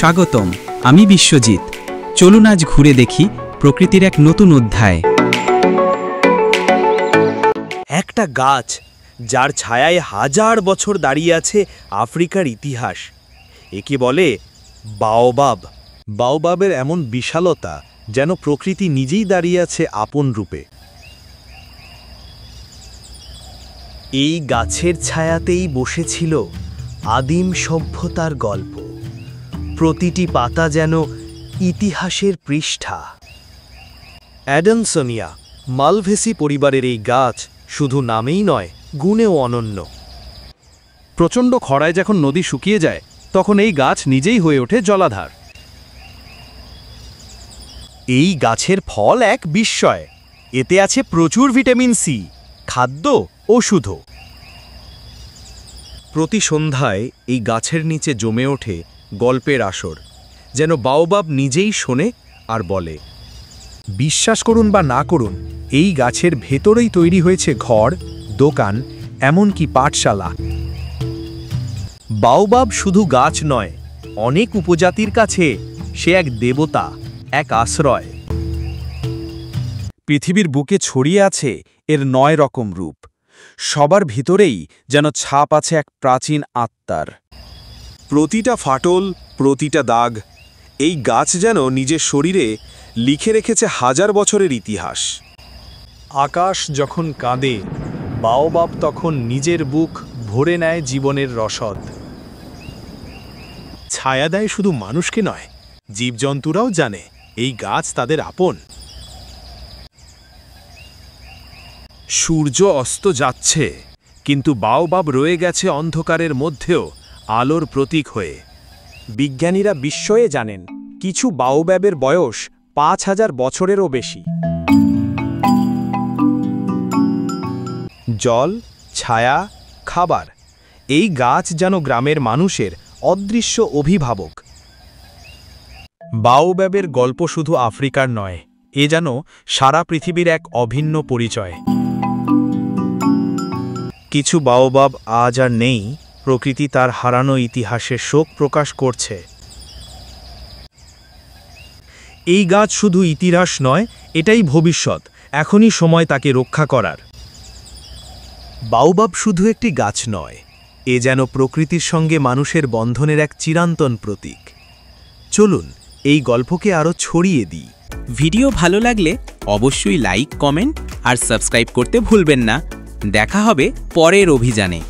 স্বাগতম, আমি বিশ্বজিৎ। চলুন আজ ঘুরে দেখি প্রকৃতির এক নতুন অধ্যায়। একটা গাছ যার ছায়ায় হাজার বছর দাঁড়িয়ে আছে আফ্রিকার ইতিহাস, একে বলে বাওবাব। বাওবাবের এমন বিশালতা যেন প্রকৃতি নিজেই দাঁড়িয়ে আছে আপন রূপে। এই গাছের ছায়াতেই বসেছিল আদিম সভ্যতার গল্প। প্রতিটি পাতা যেন ইতিহাসের পৃষ্ঠা। অ্যাডানসনিয়া মালভেসি পরিবারের এই গাছ শুধু নামেই নয়, গুণেও অনন্য। প্রচণ্ড খরায় যখন নদী শুকিয়ে যায়, তখন এই গাছ নিজেই হয়ে ওঠে জলাধার। এই গাছের ফল এক বিস্ময়। এতে আছে প্রচুর ভিটামিন সি, খাদ্য, ওষুধ। প্রতি সন্ধ্যায় এই গাছের নিচে জমে ওঠে গল্পের আসর, যেন বাওবাব নিজেই শোনে আর বলে। বিশ্বাস করুন বা না করুন, এই গাছের ভেতরেই তৈরি হয়েছে ঘর, দোকান, এমনকি পাঠশালা। বাওবাব শুধু গাছ নয়, অনেক উপজাতির কাছে সে এক দেবতা, এক আশ্রয়। পৃথিবীর বুকে ছড়িয়ে আছে এর ৯ রকম রূপ। সবার ভিতরেই যেন ছাপ আছে এক প্রাচীন আত্মার। প্রতিটা ফাটল, প্রতিটা দাগ, এই গাছ যেন নিজের শরীরে লিখে রেখেছে হাজার বছরের ইতিহাস। আকাশ যখন কাঁদে, বাওবাব তখন নিজের বুক ভরে নেয় জীবনের রসদ। ছায়া দেয় শুধু মানুষকে নয়, জীবজন্তুরাও জানে এই গাছ তাদের আপন। সূর্য অস্ত যাচ্ছে, কিন্তু বাওবাব রয়ে গেছে অন্ধকারের মধ্যেও আলোর প্রতীক হয়ে। বিজ্ঞানীরা বিস্ময়ে জানেন কিছু বাওবাবের বয়স ৫,০০০ বছরেরও বেশি। জল, ছায়া, খাবার, এই গাছ যেন গ্রামের মানুষের অদৃশ্য অভিভাবক। বাওবাবের গল্প শুধু আফ্রিকার নয়, এ যেন সারা পৃথিবীর এক অভিন্ন পরিচয়। কিছু বাওবাব আজ আর নেই, প্রকৃতি তার হারানো ইতিহাসে শোক প্রকাশ করছে। এই গাছ শুধু ইতিহাস নয়, এটাই ভবিষ্যৎ। এখনই সময় তাকে রক্ষা করার। বাওবাব শুধু একটি গাছ নয়, এ যেন প্রকৃতির সঙ্গে মানুষের বন্ধনের এক চিরন্তন প্রতীক। চলুন এই গল্পকে আরও ছড়িয়ে দিই। ভিডিও ভালো লাগলে অবশ্যই লাইক, কমেন্ট আর সাবস্ক্রাইব করতে ভুলবেন না। দেখা হবে পরের অভিযানে।